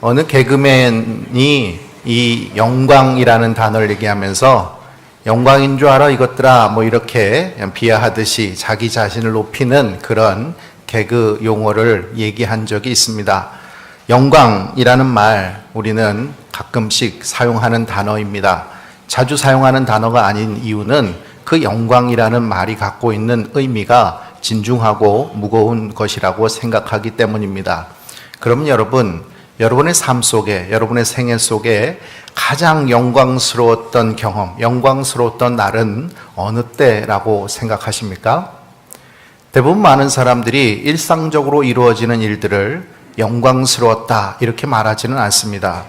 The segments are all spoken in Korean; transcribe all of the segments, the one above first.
어느 개그맨이 이 영광이라는 단어를 얘기하면서 영광인 줄 알아 이것들아 뭐 이렇게 비하하듯이 자기 자신을 높이는 그런 개그 용어를 얘기한 적이 있습니다. 영광이라는 말 우리는 가끔씩 사용하는 단어입니다. 자주 사용하는 단어가 아닌 이유는 그 영광이라는 말이 갖고 있는 의미가 진중하고 무거운 것이라고 생각하기 때문입니다. 그럼 여러분의 삶 속에, 여러분의 생애 속에 가장 영광스러웠던 경험, 영광스러웠던 날은 어느 때라고 생각하십니까? 대부분 많은 사람들이 일상적으로 이루어지는 일들을 영광스러웠다 이렇게 말하지는 않습니다.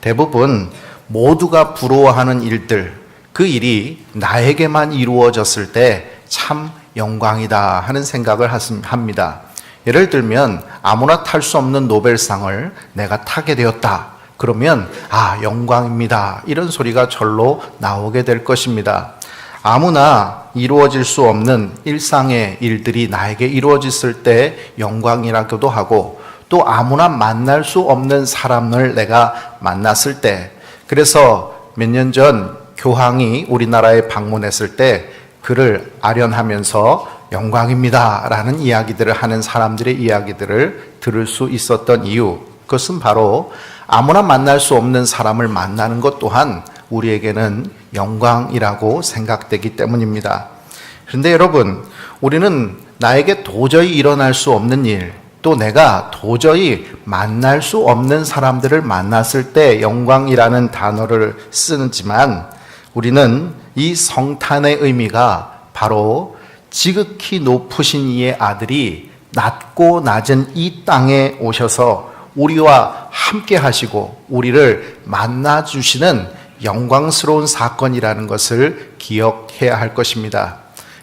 대부분 모두가 부러워하는 일들, 그 일이 나에게만 이루어졌을 때 참 영광이다 하는 생각을 합니다. 예를 들면 아무나 탈 수 없는 노벨상을 내가 타게 되었다. 그러면 영광입니다. 이런 소리가 절로 나오게 될 것입니다. 아무나 이루어질 수 없는 일상의 일들이 나에게 이루어졌을 때 영광이라고도 하고 또 아무나 만날 수 없는 사람을 내가 만났을 때, 그래서 몇 년 전 교황이 우리나라에 방문했을 때 그를 아련하면서 영광입니다 라는 이야기들을 하는 사람들의 이야기들을 들을 수 있었던 이유, 그것은 바로 아무나 만날 수 없는 사람을 만나는 것 또한 우리에게는 영광이라고 생각되기 때문입니다. 그런데 여러분, 우리는 나에게 도저히 일어날 수 없는 일, 또 내가 도저히 만날 수 없는 사람들을 만났을 때 영광이라는 단어를 쓰지만 우리는 이 성탄의 의미가 바로 지극히 높으신 이의 아들이 낮고 낮은 이 땅에 오셔서 우리와 함께 하시고 우리를 만나 주시는 영광스러운 사건이라는 것을 기억해야 할 것입니다.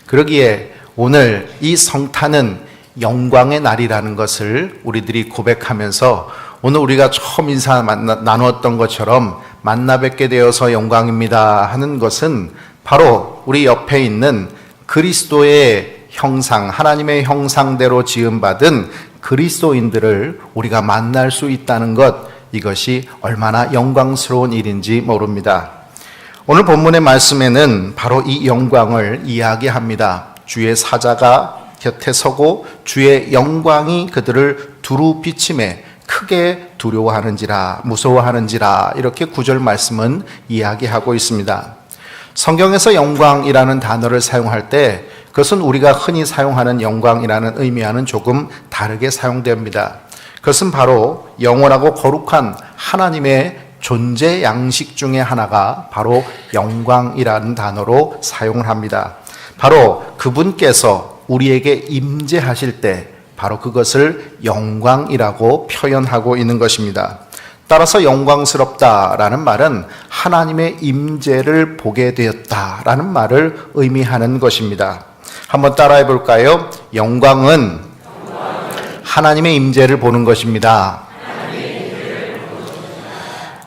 그러기에 오늘 이 성탄은 영광의 날이라는 것을 우리들이 고백하면서 오늘 우리가 처음 인사 나누었던 것처럼 만나 뵙게 되어서 영광입니다 하는 것은 바로 우리 옆에 있는 그리스도의 형상, 하나님의 형상대로 지음받은 그리스도인들을 우리가 만날 수 있다는 것, 이것이 얼마나 영광스러운 일인지 모릅니다. 오늘 본문의 말씀에는 바로 이 영광을 이야기합니다. 주의 사자가 곁에 서고 주의 영광이 그들을 두루 비침에 크게 두려워하는지라, 무서워하는지라, 이렇게 구절 말씀은 이야기하고 있습니다. 성경에서 영광이라는 단어를 사용할 때 그것은 우리가 흔히 사용하는 영광이라는 의미와는 조금 다르게 사용됩니다. 그것은 바로 영원하고 거룩한 하나님의 존재 양식 중에 하나가 바로 영광이라는 단어로 사용을 합니다. 바로 그분께서 우리에게 임재하실 때 바로 그것을 영광이라고 표현하고 있는 것입니다. 따라서 영광스럽다라는 말은 하나님의 임재를 보게 되었다라는 말을 의미하는 것입니다. 한번 따라해 볼까요? 영광은 하나님의 임재를 보는 것입니다.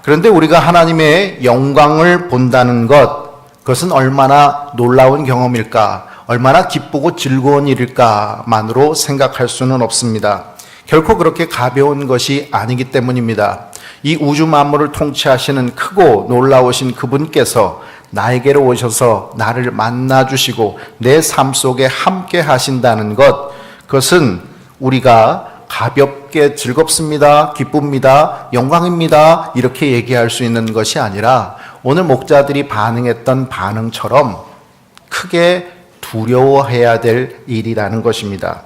그런데 우리가 하나님의 영광을 본다는 것, 그것은 얼마나 놀라운 경험일까, 얼마나 기쁘고 즐거운 일일까만으로 생각할 수는 없습니다. 결코 그렇게 가벼운 것이 아니기 때문입니다. 이 우주 만물을 통치하시는 크고 놀라우신 그분께서 나에게로 오셔서 나를 만나주시고 내 삶 속에 함께 하신다는 것, 그것은 우리가 가볍게 즐겁습니다, 기쁩니다, 영광입니다 이렇게 얘기할 수 있는 것이 아니라 오늘 목자들이 반응했던 반응처럼 크게 두려워해야 될 일이라는 것입니다.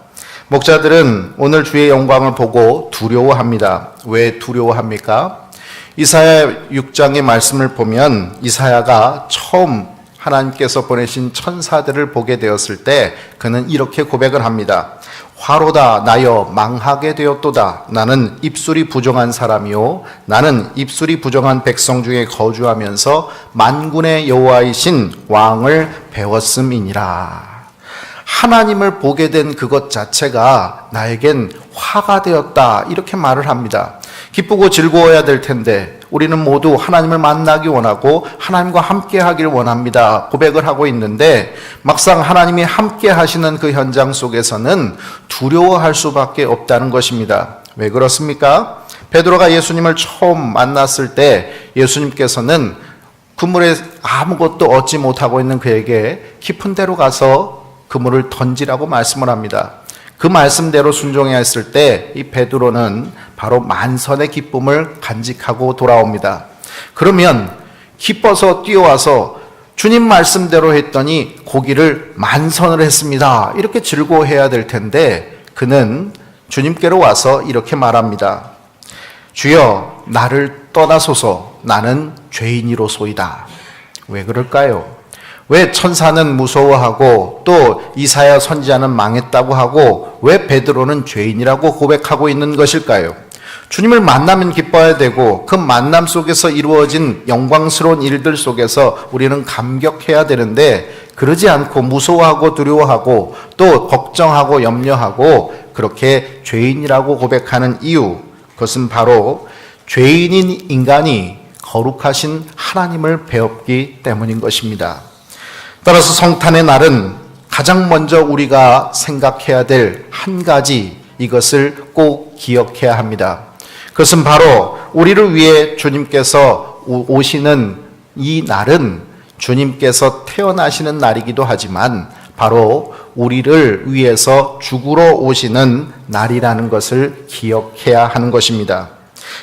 목자들은 오늘 주의 영광을 보고 두려워합니다. 왜 두려워합니까? 이사야 6장의 말씀을 보면 이사야가 처음 하나님께서 보내신 천사들을 보게 되었을 때 그는 이렇게 고백을 합니다. 화로다 나여 망하게 되었도다. 나는 입술이 부정한 사람이요 나는 입술이 부정한 백성 중에 거주하면서 만군의 여호와이신 왕을 배웠음이니라. 하나님을 보게 된 그것 자체가 나에겐 화가 되었다 이렇게 말을 합니다. 기쁘고 즐거워야 될 텐데 우리는 모두 하나님을 만나기 원하고 하나님과 함께 하길 원합니다 고백을 하고 있는데 막상 하나님이 함께 하시는 그 현장 속에서는 두려워할 수밖에 없다는 것입니다. 왜 그렇습니까? 베드로가 예수님을 처음 만났을 때 예수님께서는 그물에 아무것도 얻지 못하고 있는 그에게 깊은 데로 가서 그물을 던지라고 말씀을 합니다. 그 말씀대로 순종했을 때 이 베드로는 바로 만선의 기쁨을 간직하고 돌아옵니다. 그러면 기뻐서 뛰어와서 주님 말씀대로 했더니 고기를 만선을 했습니다. 이렇게 즐거워해야 될 텐데 그는 주님께로 와서 이렇게 말합니다. 주여, 나를 떠나소서. 나는 죄인이로소이다. 왜 그럴까요? 왜 천사는 무서워하고 또 이사야 선지자는 망했다고 하고 왜 베드로는 죄인이라고 고백하고 있는 것일까요? 주님을 만나면 기뻐해야 되고 그 만남 속에서 이루어진 영광스러운 일들 속에서 우리는 감격해야 되는데 그러지 않고 무서워하고 두려워하고 또 걱정하고 염려하고 그렇게 죄인이라고 고백하는 이유, 그것은 바로 죄인인 인간이 거룩하신 하나님을 배웠기 때문인 것입니다. 따라서 성탄의 날은 가장 먼저 우리가 생각해야 될 한 가지, 이것을 꼭 기억해야 합니다. 그것은 바로 우리를 위해 주님께서 오시는 이 날은 주님께서 태어나시는 날이기도 하지만 바로 우리를 위해서 죽으러 오시는 날이라는 것을 기억해야 하는 것입니다.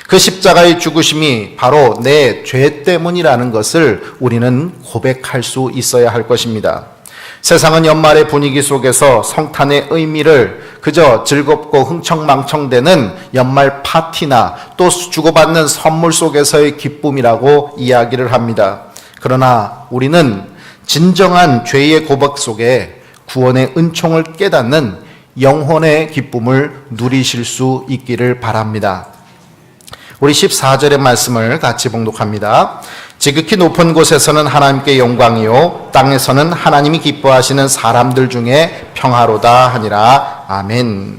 그 십자가의 죽으심이 바로 내 죄 때문이라는 것을 우리는 고백할 수 있어야 할 것입니다. 세상은 연말의 분위기 속에서 성탄의 의미를 그저 즐겁고 흥청망청대는 연말 파티나 또 주고받는 선물 속에서의 기쁨이라고 이야기를 합니다. 그러나 우리는 진정한 죄의 고백 속에 구원의 은총을 깨닫는 영혼의 기쁨을 누리실 수 있기를 바랍니다. 우리 14절의 말씀을 같이 봉독합니다. 지극히 높은 곳에서는 하나님께 영광이요 땅에서는 하나님이 기뻐하시는 사람들 중에 평화로다 하니라. 아멘.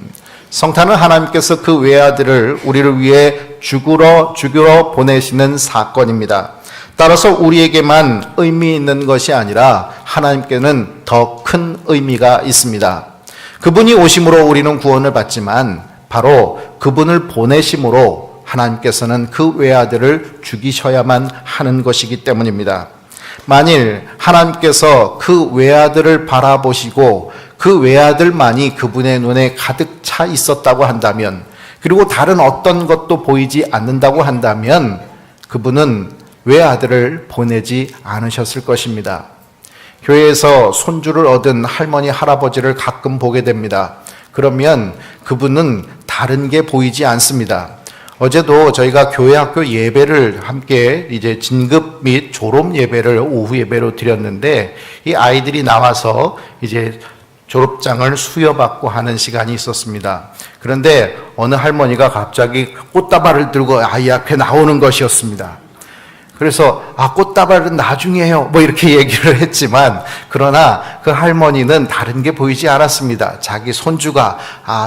성탄은 하나님께서 그 외아들을 우리를 위해 죽으러 보내시는 사건입니다. 따라서 우리에게만 의미 있는 것이 아니라 하나님께는 더 큰 의미가 있습니다. 그분이 오심으로 우리는 구원을 받지만 바로 그분을 보내심으로 하나님께서는 그 외아들을 죽이셔야만 하는 것이기 때문입니다. 만일 하나님께서 그 외아들을 바라보시고 그 외아들만이 그분의 눈에 가득 차 있었다고 한다면, 그리고 다른 어떤 것도 보이지 않는다고 한다면 그분은 외아들을 보내지 않으셨을 것입니다. 교회에서 손주를 얻은 할머니, 할아버지를 가끔 보게 됩니다. 그러면 그분은 다른 게 보이지 않습니다. 어제도 저희가 교회 학교 예배를 함께 이제 진급 및 졸업 예배를 오후 예배로 드렸는데 이 아이들이 나와서 이제 졸업장을 수여받고 하는 시간이 있었습니다. 그런데 어느 할머니가 갑자기 꽃다발을 들고 아이 앞에 나오는 것이었습니다. 그래서 꽃다발은 나중에 해요 뭐 이렇게 얘기를 했지만, 그러나 그 할머니는 다른 게 보이지 않았습니다. 자기 손주가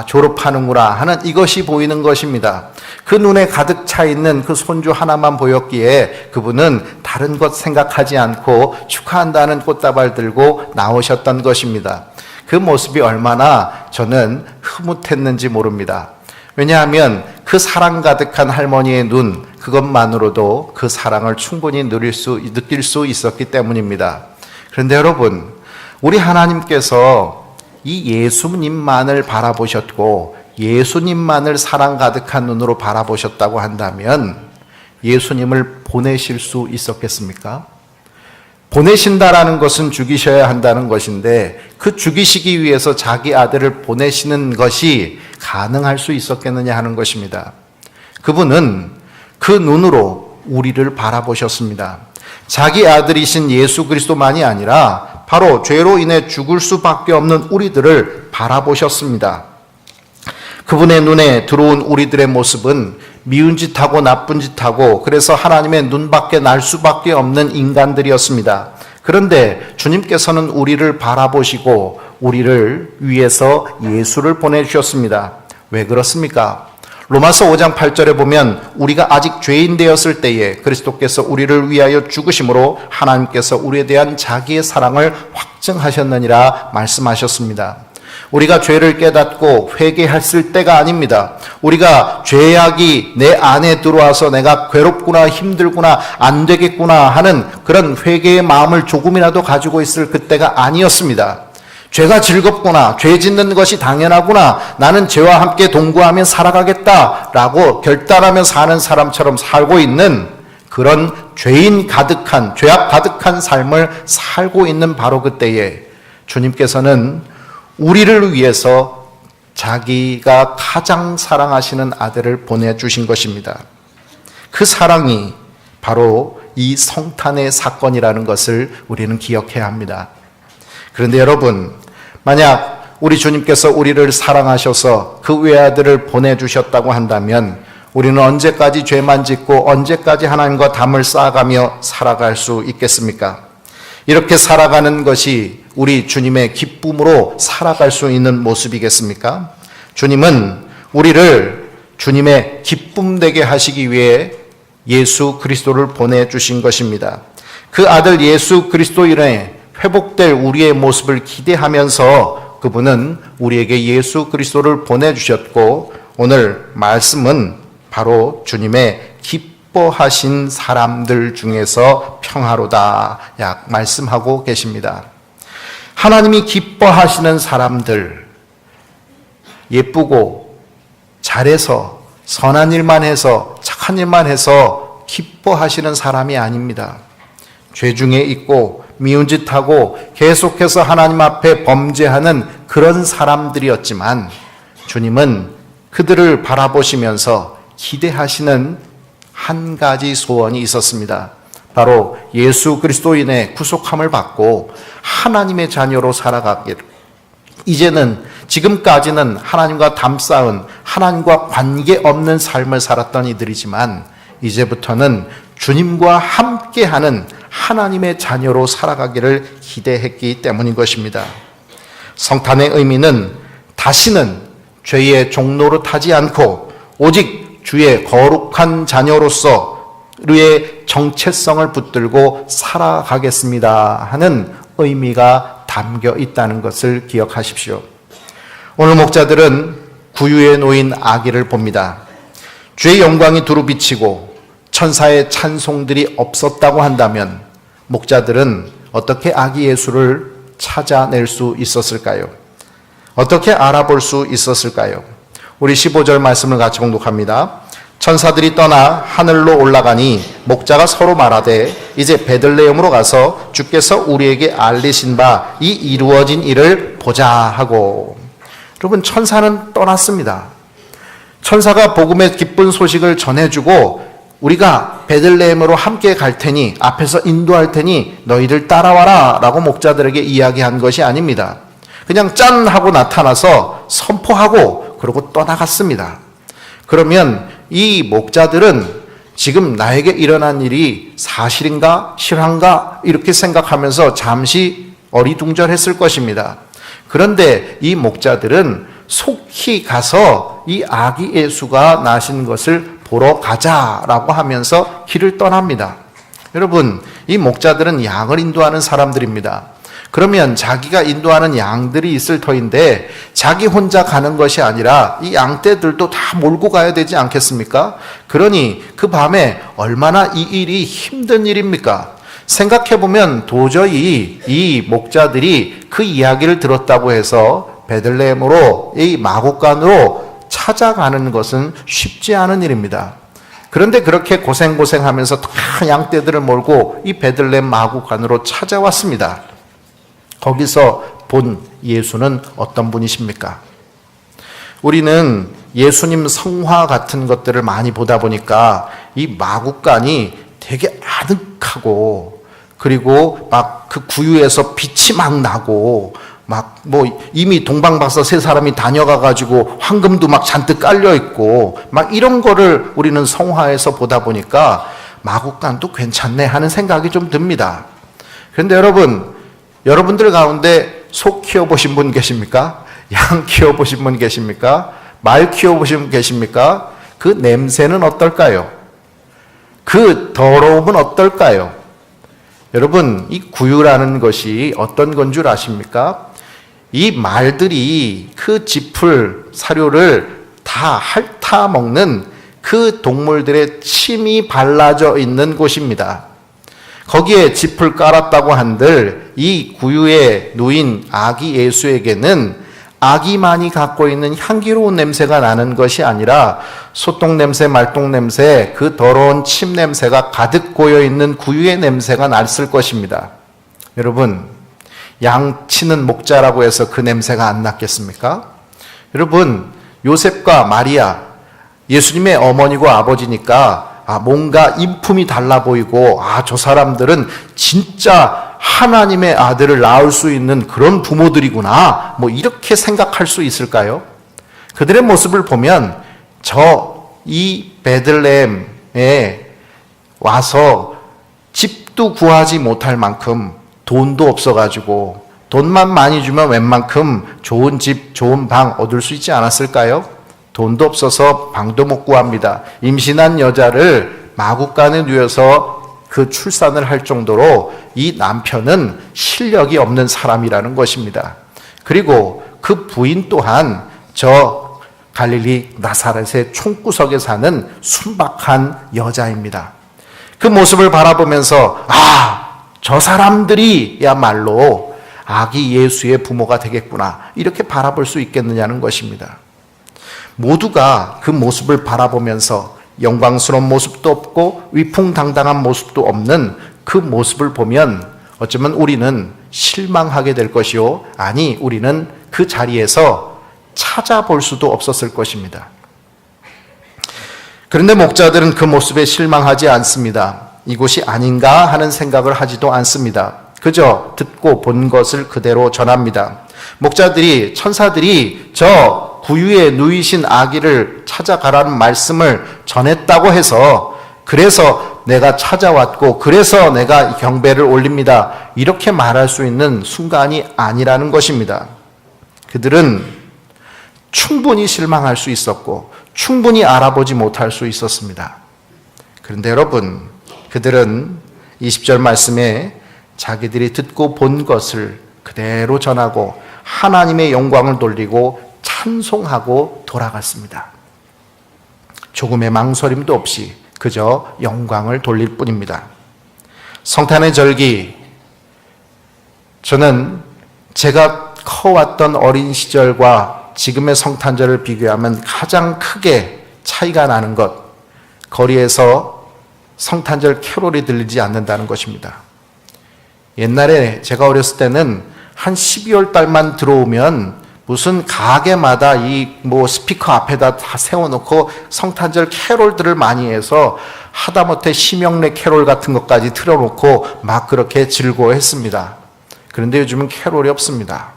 졸업하는구나 하는 이것이 보이는 것입니다. 그 눈에 가득 차 있는 그 손주 하나만 보였기에 그분은 다른 것 생각하지 않고 축하한다는 꽃다발 들고 나오셨던 것입니다. 그 모습이 얼마나 저는 흐뭇했는지 모릅니다. 왜냐하면 그 사랑 가득한 할머니의 눈, 그것만으로도 그 사랑을 충분히 느낄 수 있었기 때문입니다. 그런데 여러분, 우리 하나님께서 이 예수님만을 바라보셨고 예수님만을 사랑 가득한 눈으로 바라보셨다고 한다면 예수님을 보내실 수 있었겠습니까? 보내신다라는 것은 죽이셔야 한다는 것인데 그 죽이시기 위해서 자기 아들을 보내시는 것이 가능할 수 있었겠느냐 하는 것입니다. 그분은 그 눈으로 우리를 바라보셨습니다. 자기 아들이신 예수 그리스도만이 아니라 바로 죄로 인해 죽을 수밖에 없는 우리들을 바라보셨습니다. 그분의 눈에 들어온 우리들의 모습은 미운 짓하고 나쁜 짓하고 그래서 하나님의 눈 밖에 날 수밖에 없는 인간들이었습니다. 그런데 주님께서는 우리를 바라보시고 우리를 위해서 예수를 보내주셨습니다. 왜 그렇습니까? 로마서 5장 8절에 보면 우리가 아직 죄인 되었을 때에 그리스도께서 우리를 위하여 죽으심으로 하나님께서 우리에 대한 자기의 사랑을 확증하셨느니라 말씀하셨습니다. 우리가 죄를 깨닫고 회개했을 때가 아닙니다. 우리가 죄악이 내 안에 들어와서 내가 괴롭구나, 힘들구나, 안 되겠구나 하는 그런 회개의 마음을 조금이라도 가지고 있을 그때가 아니었습니다. 죄가 즐겁구나, 죄 짓는 것이 당연하구나, 나는 죄와 함께 동거하며 살아가겠다라고 결단하며 사는 사람처럼 살고 있는 그런 죄인 가득한, 죄악 가득한 삶을 살고 있는 바로 그때에 주님께서는 우리를 위해서 자기가 가장 사랑하시는 아들을 보내주신 것입니다. 그 사랑이 바로 이 성탄의 사건이라는 것을 우리는 기억해야 합니다. 그런데 여러분, 만약 우리 주님께서 우리를 사랑하셔서 그 외아들을 보내주셨다고 한다면 우리는 언제까지 죄만 짓고 언제까지 하나님과 담을 쌓아가며 살아갈 수 있겠습니까? 이렇게 살아가는 것이 우리 주님의 기쁨으로 살아갈 수 있는 모습이겠습니까? 주님은 우리를 주님의 기쁨 되게 하시기 위해 예수 그리스도를 보내주신 것입니다. 그 아들 예수 그리스도 인해 회복될 우리의 모습을 기대하면서 그분은 우리에게 예수 그리스도를 보내주셨고 오늘 말씀은 바로 주님의 기뻐하신 사람들 중에서 평화로다 약 말씀하고 계십니다. 하나님이 기뻐하시는 사람들, 예쁘고 잘해서 선한 일만 해서 착한 일만 해서 기뻐하시는 사람이 아닙니다. 죄 중에 있고 미운 짓하고 계속해서 하나님 앞에 범죄하는 그런 사람들이었지만 주님은 그들을 바라보시면서 기대하시는 한 가지 소원이 있었습니다. 바로 예수 그리스도인의 구속함을 받고 하나님의 자녀로 살아가기를. 이제는 지금까지는 하나님과 담쌓은 하나님과 관계없는 삶을 살았던 이들이지만 이제부터는 주님과 함께하는 하나님의 자녀로 살아가기를 기대했기 때문인 것입니다. 성탄의 의미는 다시는 죄의 종노릇하지 않고 오직 주의 거룩한 자녀로서의 정체성을 붙들고 살아가겠습니다 하는 의미가 담겨 있다는 것을 기억하십시오. 오늘 목자들은 구유에 놓인 아기를 봅니다. 주의 영광이 두루 비치고 천사의 찬송들이 없었다고 한다면 목자들은 어떻게 아기 예수를 찾아낼 수 있었을까요? 어떻게 알아볼 수 있었을까요? 우리 15절 말씀을 같이 봉독합니다. 천사들이 떠나 하늘로 올라가니 목자가 서로 말하되 이제 베들레헴으로 가서 주께서 우리에게 알리신 바 이 이루어진 일을 보자 하고. 여러분, 천사는 떠났습니다. 천사가 복음의 기쁜 소식을 전해주고 우리가 베들레헴으로 함께 갈 테니 앞에서 인도할 테니 너희들 따라와라 라고 목자들에게 이야기한 것이 아닙니다. 그냥 짠 하고 나타나서 선포하고 그러고 떠나갔습니다. 그러면 이 목자들은 지금 나에게 일어난 일이 사실인가 실화인가 이렇게 생각하면서 잠시 어리둥절했을 것입니다. 그런데 이 목자들은 속히 가서 이 아기 예수가 나신 것을 보러 가자라고 하면서 길을 떠납니다. 여러분, 이 목자들은 양을 인도하는 사람들입니다. 그러면 자기가 인도하는 양들이 있을 터인데 자기 혼자 가는 것이 아니라 이 양떼들도 다 몰고 가야 되지 않겠습니까? 그러니 그 밤에 얼마나 이 일이 힘든 일입니까? 생각해보면 도저히 이 목자들이 그 이야기를 들었다고 해서 베들레헴으로 이 마구간으로 찾아가는 것은 쉽지 않은 일입니다. 그런데 그렇게 고생하면서 다 양떼들을 몰고 이 베들레헴 마구간으로 찾아왔습니다. 거기서 본 예수는 어떤 분이십니까? 우리는 예수님 성화 같은 것들을 많이 보다 보니까 이 마구간이 되게 아늑하고 그리고 막 그 구유에서 빛이 막 나고 막 뭐 이미 동방박사 세 사람이 다녀가가지고 황금도 막 잔뜩 깔려 있고 막 이런 거를 우리는 성화에서 보다 보니까 마구간도 괜찮네 하는 생각이 좀 듭니다. 그런데 여러분들 가운데 소 키워보신 분 계십니까? 양 키워보신 분 계십니까? 말 키워보신 분 계십니까? 그 냄새는 어떨까요? 그 더러움은 어떨까요? 여러분, 이 구유라는 것이 어떤 건 줄 아십니까? 이 말들이 그 짚을 사료를 다 핥아먹는 그 동물들의 침이 발라져 있는 곳입니다. 거기에 짚을 깔았다고 한들 이 구유에 누인 아기 예수에게는 아기만이 갖고 있는 향기로운 냄새가 나는 것이 아니라 소똥 냄새, 말똥 냄새, 그 더러운 침 냄새가 가득 고여 있는 구유의 냄새가 났을 것입니다. 여러분, 양치는 목자라고 해서 그 냄새가 안 났겠습니까? 여러분, 요셉과 마리아, 예수님의 어머니고 아버지니까 뭔가 인품이 달라 보이고 저 사람들은 진짜 하나님의 아들을 낳을 수 있는 그런 부모들이구나, 이렇게 생각할 수 있을까요? 그들의 모습을 보면 이 베들레헴에 와서 집도 구하지 못할 만큼 돈도 없어가지고 돈만 많이 주면 웬만큼 좋은 집, 좋은 방 얻을 수 있지 않았을까요? 돈도 없어서 방도 못 구합니다. 임신한 여자를 마구간에 누워서 그 출산을 할 정도로 이 남편은 실력이 없는 사람이라는 것입니다. 그리고 그 부인 또한 저 갈릴리 나사렛의 총구석에 사는 순박한 여자입니다. 그 모습을 바라보면서 저 사람들이야말로 아기 예수의 부모가 되겠구나, 이렇게 바라볼 수 있겠느냐는 것입니다. 모두가 그 모습을 바라보면서 영광스러운 모습도 없고 위풍당당한 모습도 없는 그 모습을 보면 어쩌면 우리는 실망하게 될 것이요, 아니 우리는 그 자리에서 찾아볼 수도 없었을 것입니다. 그런데 목자들은 그 모습에 실망하지 않습니다. 이곳이 아닌가 하는 생각을 하지도 않습니다. 그저 듣고 본 것을 그대로 전합니다. 목자들이, 천사들이 저 구유에 누이신 아기를 찾아가라는 말씀을 전했다고 해서, 그래서 내가 찾아왔고 그래서 내가 경배를 올립니다, 이렇게 말할 수 있는 순간이 아니라는 것입니다. 그들은 충분히 실망할 수 있었고 충분히 알아보지 못할 수 있었습니다. 그런데 여러분, 그들은 20절 말씀에 자기들이 듣고 본 것을 그대로 전하고 하나님의 영광을 돌리고 찬송하고 돌아갔습니다. 조금의 망설임도 없이 그저 영광을 돌릴 뿐입니다. 성탄의 절기, 저는 제가 커왔던 어린 시절과 지금의 성탄절을 비교하면 가장 크게 차이가 나는 것, 거리에서 성탄절 캐롤이 들리지 않는다는 것입니다. 옛날에 제가 어렸을 때는 한 12월 달만 들어오면 무슨 가게마다 스피커 앞에다 다 세워놓고 성탄절 캐롤들을 많이 해서 하다못해 심영래 캐롤 같은 것까지 틀어놓고 막 그렇게 즐거워했습니다. 그런데 요즘은 캐롤이 없습니다.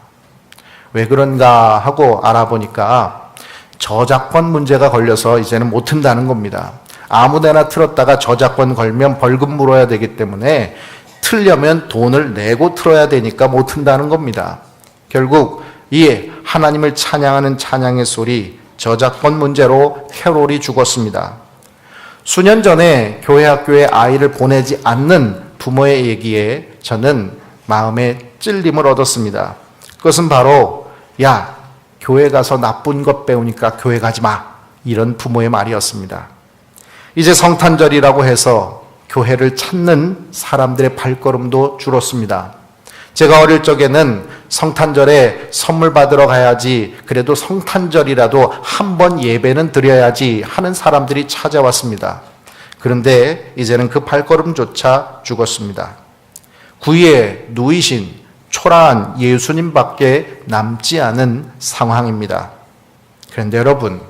왜 그런가 하고 알아보니까 저작권 문제가 걸려서 이제는 못 튼다는 겁니다. 아무데나 틀었다가 저작권 걸면 벌금 물어야 되기 때문에 틀려면 돈을 내고 틀어야 되니까 못 튼다는 겁니다. 결국 이 하나님을 찬양하는 찬양의 소리, 저작권 문제로 캐롤이 죽었습니다. 수년 전에 교회 학교에 아이를 보내지 않는 부모의 얘기에 저는 마음에 찔림을 얻었습니다. 그것은 바로 교회 가서 나쁜 것 배우니까 교회 가지 마, 이런 부모의 말이었습니다. 이제 성탄절이라고 해서 교회를 찾는 사람들의 발걸음도 줄었습니다. 제가 어릴 적에는 성탄절에 선물 받으러 가야지, 그래도 성탄절이라도 한 번 예배는 드려야지 하는 사람들이 찾아왔습니다. 그런데 이제는 그 발걸음조차 죽었습니다. 구유에 누이신 초라한 예수님밖에 남지 않은 상황입니다. 그런데 여러분,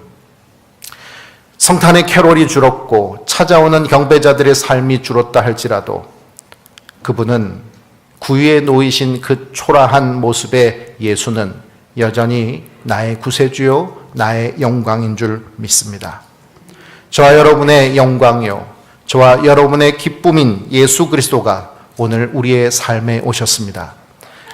성탄의 캐롤이 줄었고 찾아오는 경배자들의 삶이 줄었다 할지라도 그분은 구유에 놓이신 그 초라한 모습의 예수는 여전히 나의 구세주요, 나의 영광인 줄 믿습니다. 저와 여러분의 영광이요, 저와 여러분의 기쁨인 예수 그리스도가 오늘 우리의 삶에 오셨습니다.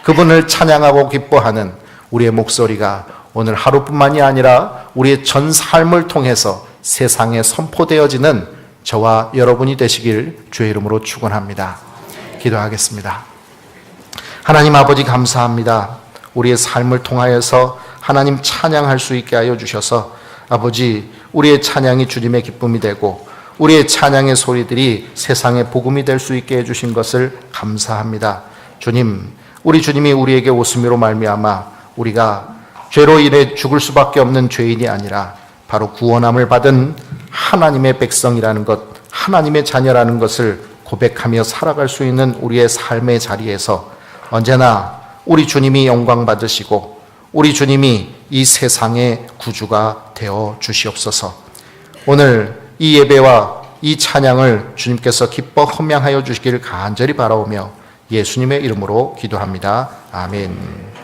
그분을 찬양하고 기뻐하는 우리의 목소리가 오늘 하루뿐만이 아니라 우리의 전 삶을 통해서 세상에 선포되어지는 저와 여러분이 되시길 주의 이름으로 축원합니다. 기도하겠습니다. 하나님 아버지, 감사합니다. 우리의 삶을 통하여서 하나님 찬양할 수 있게 하여 주셔서 아버지, 우리의 찬양이 주님의 기쁨이 되고 우리의 찬양의 소리들이 세상의 복음이 될 수 있게 해주신 것을 감사합니다. 주님, 우리 주님이 우리에게 오심으로 말미암아 우리가 죄로 인해 죽을 수밖에 없는 죄인이 아니라 바로 구원함을 받은 하나님의 백성이라는 것, 하나님의 자녀라는 것을 고백하며 살아갈 수 있는 우리의 삶의 자리에서 언제나 우리 주님이 영광 받으시고 우리 주님이 이 세상의 구주가 되어 주시옵소서. 오늘 이 예배와 이 찬양을 주님께서 기뻐 헌명하여 주시기를 간절히 바라오며 예수님의 이름으로 기도합니다. 아멘.